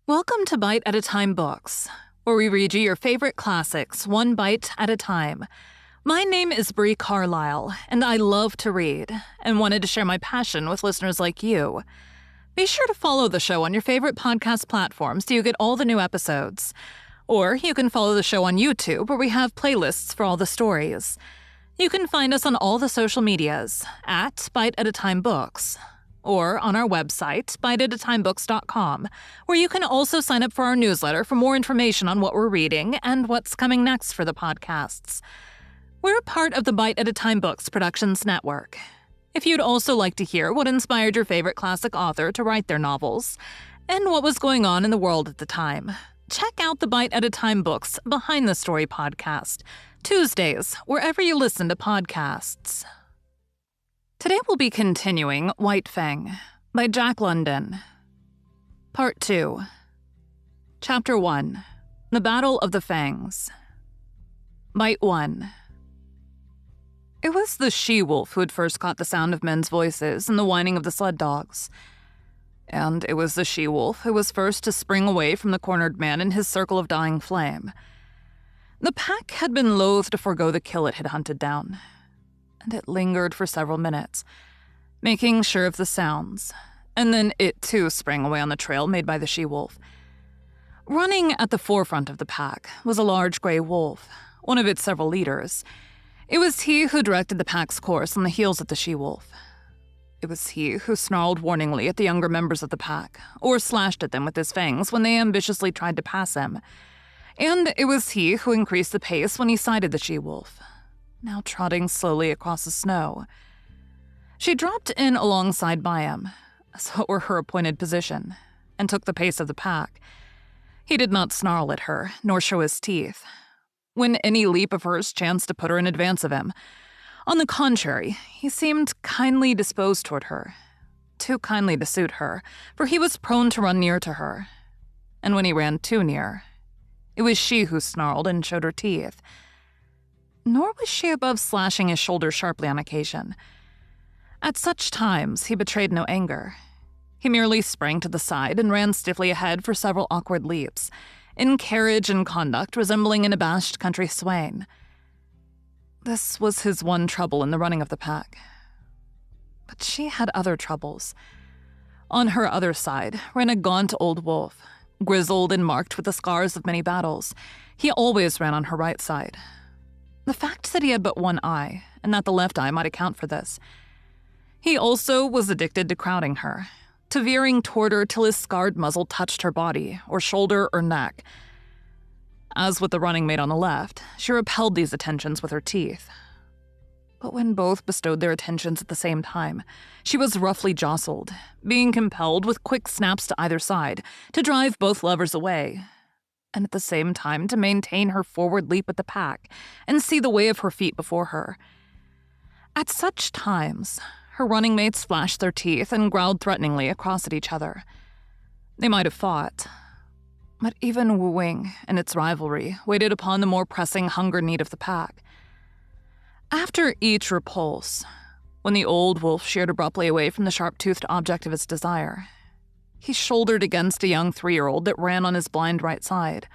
Welcome to Bite at a Time Books, where we read you your favorite classics one bite at a time. My name is Bree Carlile, and I love to read, and wanted to share my passion with listeners like you. Be sure to follow the show on your favorite podcast platforms so you get all the new episodes. Or you can follow the show on YouTube, where we have playlists for all the stories. You can find us on all the social medias at Bite at a Time Books, or on our website, biteatatimebooks.com, where you can also sign up for our newsletter for more information on what we're reading and what's coming next for the podcasts. We're part of the Bite at a Time Books Productions Network. If you'd also like to hear what inspired your favorite classic author to write their novels, and what was going on in the world at the time, check out the Bite at a Time Books Behind the Story podcast, Tuesdays, wherever you listen to podcasts. Today we'll be continuing White Fang by Jack London. Part 2. Chapter 1. The Battle of the Fangs. Bite 1. It was the she-wolf who had first caught the sound of men's voices and the whining of the sled dogs. And it was the she-wolf who was first to spring away from the cornered man in his circle of dying flame. The pack had been loath to forego the kill it had hunted down, and it lingered for several minutes, making sure of the sounds, and then it too sprang away on the trail made by the she-wolf. Running at the forefront of the pack was a large gray wolf, one of its several leaders. It was he who directed the pack's course on the heels of the she-wolf. It was he who snarled warningly at the younger members of the pack, or slashed at them with his fangs when they ambitiously tried to pass him. And it was he who increased the pace when he sighted the she-wolf, now trotting slowly across the snow. She dropped in alongside by him, as though it were her appointed position, and took the pace of the pack. He did not snarl at her, nor show his teeth, when any leap of hers chanced to put her in advance of him. On the contrary, he seemed kindly disposed toward her, too kindly to suit her, for he was prone to run near to her. And when he ran too near, it was she who snarled and showed her teeth. Nor was she above slashing his shoulder sharply on occasion. At such times, he betrayed no anger. He merely sprang to the side and ran stiffly ahead for several awkward leaps, in carriage and conduct resembling an abashed country swain. This was his one trouble in the running of the pack. But she had other troubles. On her other side ran a gaunt old wolf, grizzled and marked with the scars of many battles. He always ran on her right side. The fact that he had but one eye, and that the left eye might account for this. He also was addicted to crowding her, to veering toward her till his scarred muzzle touched her body, or shoulder, or neck. As with the running mate on the left, she repelled these attentions with her teeth. But when both bestowed their attentions at the same time, she was roughly jostled, being compelled with quick snaps to either side to drive both lovers away, and at the same time to maintain her forward leap at the pack and see the way of her feet before her. At such times, her running mates flashed their teeth and growled threateningly across at each other. They might have fought, but even wooing and its rivalry waited upon the more pressing hunger need of the pack. After each repulse, when the old wolf sheered abruptly away from the sharp-toothed object of his desire, he shouldered against a young 3-year-old that ran on his blind right side.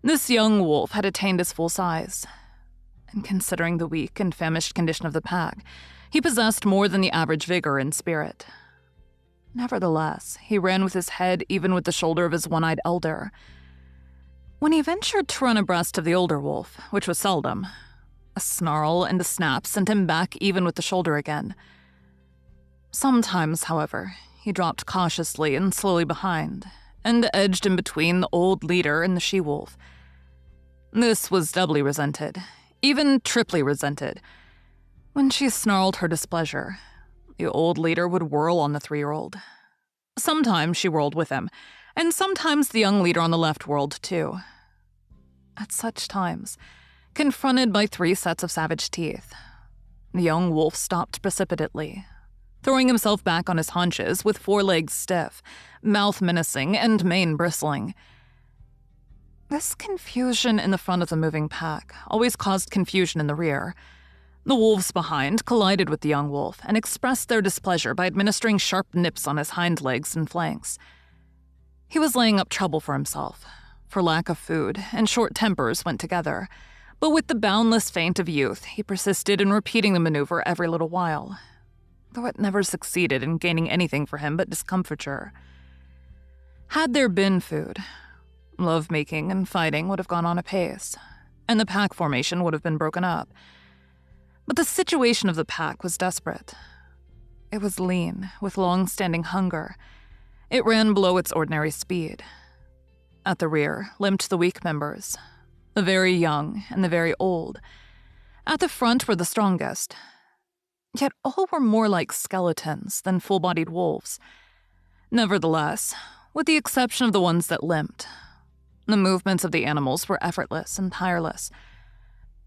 This young wolf had attained his full size, and considering the weak and famished condition of the pack, he possessed more than the average vigor and spirit. Nevertheless, he ran with his head even with the shoulder of his one-eyed elder. When he ventured to run abreast of the older wolf, which was seldom, a snarl and a snap sent him back even with the shoulder again. Sometimes, however, he dropped cautiously and slowly behind, and edged in between the old leader and the she-wolf. This was doubly resented, even triply resented. When she snarled her displeasure, the old leader would whirl on the 3-year-old. Sometimes she whirled with him, and sometimes the young leader on the left whirled too. At such times, confronted by 3 sets of savage teeth, the young wolf stopped precipitately, throwing himself back on his haunches with 4 legs stiff, mouth menacing, and mane bristling. This confusion in the front of the moving pack always caused confusion in the rear. The wolves behind collided with the young wolf and expressed their displeasure by administering sharp nips on his hind legs and flanks. He was laying up trouble for himself, for lack of food, and short tempers went together. But with the boundless feint of youth, he persisted in repeating the maneuver every little while, though it never succeeded in gaining anything for him but discomfiture. Had there been food, love-making and fighting would have gone on apace, and the pack formation would have been broken up. But the situation of the pack was desperate. It was lean, with long-standing hunger. It ran below its ordinary speed. At the rear limped the weak members, the very young and the very old. At the front were the strongest. Yet all were more like skeletons than full-bodied wolves. Nevertheless, with the exception of the ones that limped, the movements of the animals were effortless and tireless.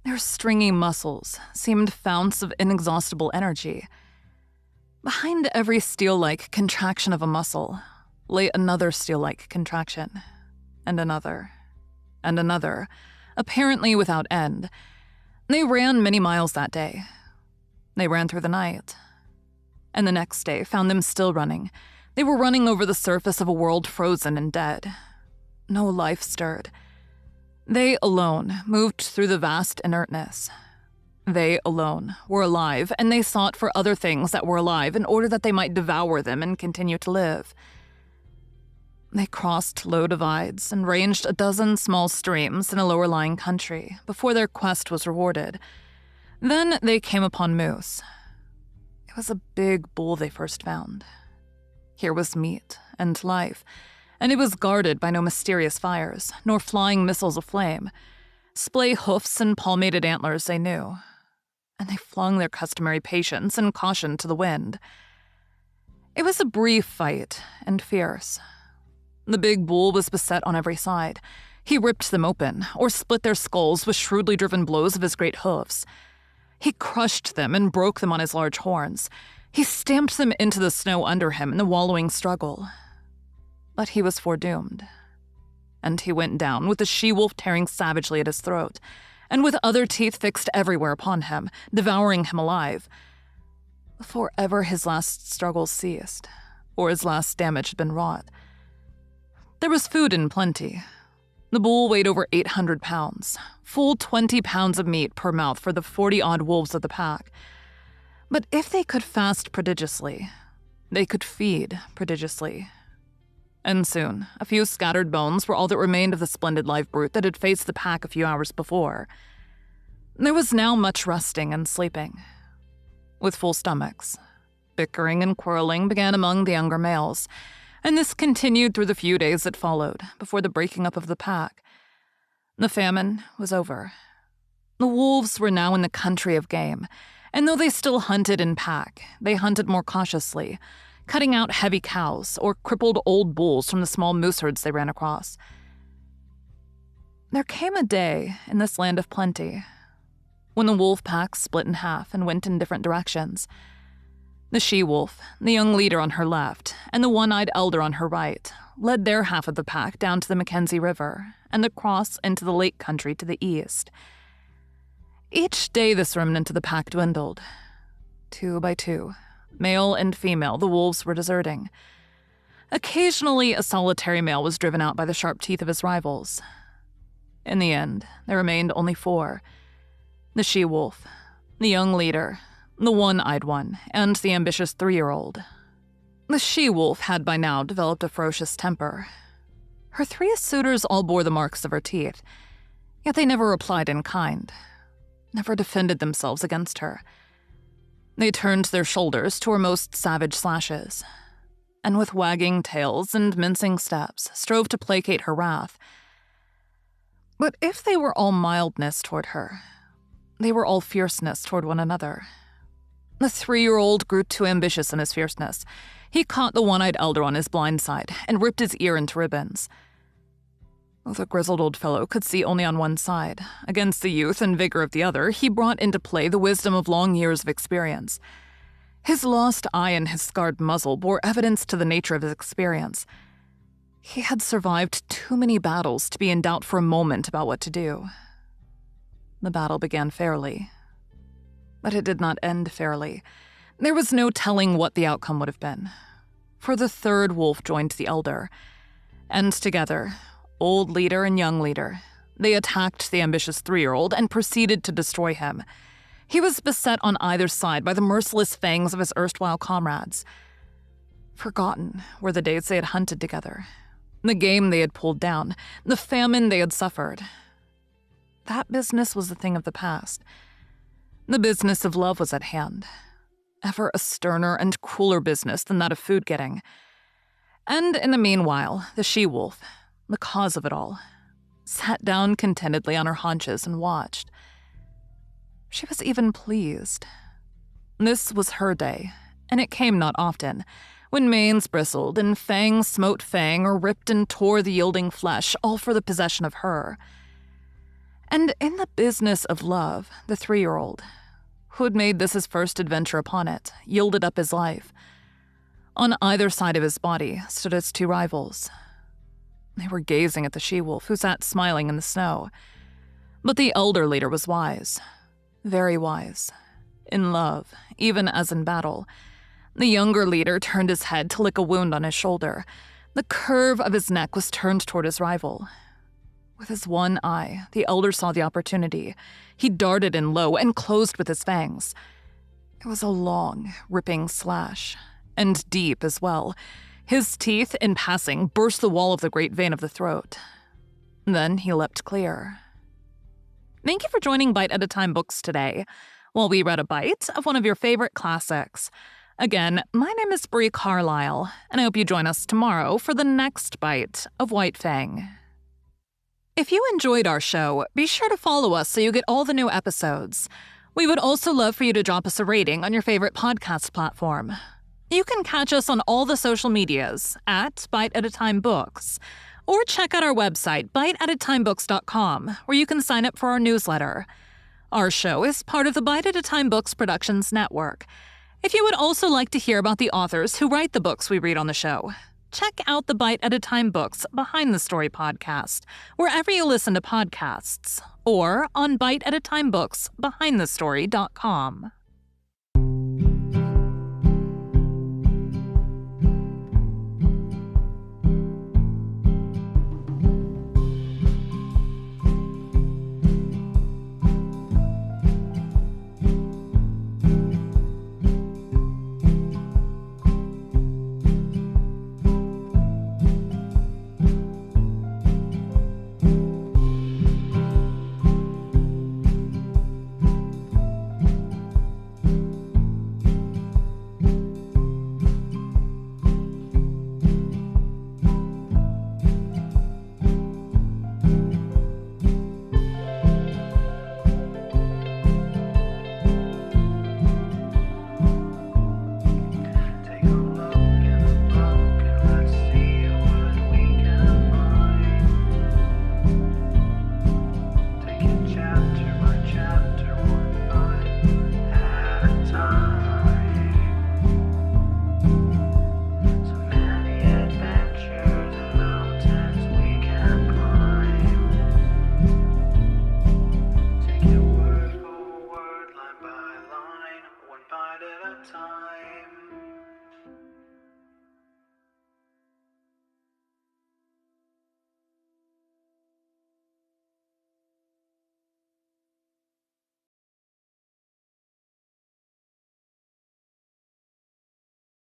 Their stringy muscles seemed founts of inexhaustible energy. Behind every steel-like contraction of a muscle lay another steel-like contraction, and another, apparently without end. They ran many miles that day. They ran through the night. And the next day found them still running. They were running over the surface of a world frozen and dead. No life stirred. They alone moved through the vast inertness. They alone were alive, and they sought for other things that were alive in order that they might devour them and continue to live. They crossed low divides and ranged a dozen small streams in a lower-lying country before their quest was rewarded. Then they came upon moose. It was a big bull they first found. Here was meat and life, and it was guarded by no mysterious fires, nor flying missiles of flame. Splay hoofs and palmated antlers they knew, and they flung their customary patience and caution to the wind. It was a brief fight, and fierce. The big bull was beset on every side. He ripped them open, or split their skulls with shrewdly driven blows of his great hoofs. He crushed them and broke them on his large horns. He stamped them into the snow under him in the wallowing struggle. But he was foredoomed. And he went down with the she-wolf tearing savagely at his throat, and with other teeth fixed everywhere upon him, devouring him alive, before ever his last struggle ceased, or his last damage had been wrought. There was food in plenty. The bull weighed over 800 pounds, full 20 pounds of meat per mouth for the 40-odd wolves of the pack. But if they could fast prodigiously, they could feed prodigiously. And soon, a few scattered bones were all that remained of the splendid live brute that had faced the pack a few hours before. There was now much resting and sleeping. With full stomachs, bickering and quarreling began among the younger males, and this continued through the few days that followed, before the breaking up of the pack. The famine was over. The wolves were now in the country of game, and though they still hunted in pack, they hunted more cautiously, cutting out heavy cows or crippled old bulls from the small moose herds they ran across. There came a day in this land of plenty when the wolf pack split in half and went in different directions. The she-wolf, the young leader on her left, and the one-eyed elder on her right, led their half of the pack down to the Mackenzie River and across into the lake country to the east. Each day this remnant of the pack dwindled. 2 by 2, male and female, the wolves were deserting. Occasionally, a solitary male was driven out by the sharp teeth of his rivals. In the end, there remained only 4. The she-wolf, the young leader, the one-eyed one, and the ambitious 3-year-old. The she-wolf had by now developed a ferocious temper. Her 3 suitors all bore the marks of her teeth, yet they never replied in kind, never defended themselves against her. They turned their shoulders to her most savage slashes, and with wagging tails and mincing steps strove to placate her wrath. But if they were all mildness toward her, they were all fierceness toward one another. The 3-year-old grew too ambitious in his fierceness. He caught the one-eyed elder on his blind side and ripped his ear into ribbons. Though the grizzled old fellow could see only on one side, against the youth and vigor of the other, he brought into play the wisdom of long years of experience. His lost eye and his scarred muzzle bore evidence to the nature of his experience. He had survived too many battles to be in doubt for a moment about what to do. The battle began fairly, but it did not end fairly. There was no telling what the outcome would have been, for the 3rd wolf joined the elder, And together, old leader and young leader, they attacked the ambitious 3-year-old and proceeded to destroy him. He was beset on either side by the merciless fangs of his erstwhile comrades. Forgotten were the days they had hunted together, the game they had pulled down, the famine they had suffered. That business was a thing of the past. The business of love was at hand, ever a sterner and crueler business than that of food-getting. And in the meanwhile, the she-wolf, the cause of it all, sat down contentedly on her haunches and watched. She was even pleased. This was her day, and it came not often, when manes bristled and fang smote fang or ripped and tore the yielding flesh, all for the possession of her. And in the business of love, the 3-year-old, who had made this his first adventure upon it, yielded up his life. On either side of his body stood his 2 rivals. They were gazing at the she-wolf, who sat smiling in the snow. But the elder leader was wise, very wise, in love, even as in battle. The younger leader turned his head to lick a wound on his shoulder. The curve of his neck was turned toward his rival. With his one eye, the elder saw the opportunity. He darted in low and closed with his fangs. It was a long, ripping slash, and deep as well. His teeth, in passing, burst the wall of the great vein of the throat. Then he leapt clear. Thank you for joining Bite at a Time Books today, while we read a bite of one of your favorite classics. Again, my name is Bree Carlile, and I hope you join us tomorrow for the next bite of White Fang. If you enjoyed our show, be sure to follow us so you get all the new episodes. We would also love for you to drop us a rating on your favorite podcast platform. You can catch us on all the social medias at Bite at a Time Books, or check out our website, biteatatimebooks.com, where you can sign up for our newsletter. Our show is part of the Bite at a Time Books Productions Network. If you would also like to hear about the authors who write the books we read on the show, check out the Bite at a Time Books Behind the Story podcast, wherever you listen to podcasts, or on biteatatimebooksbehindthestory.com.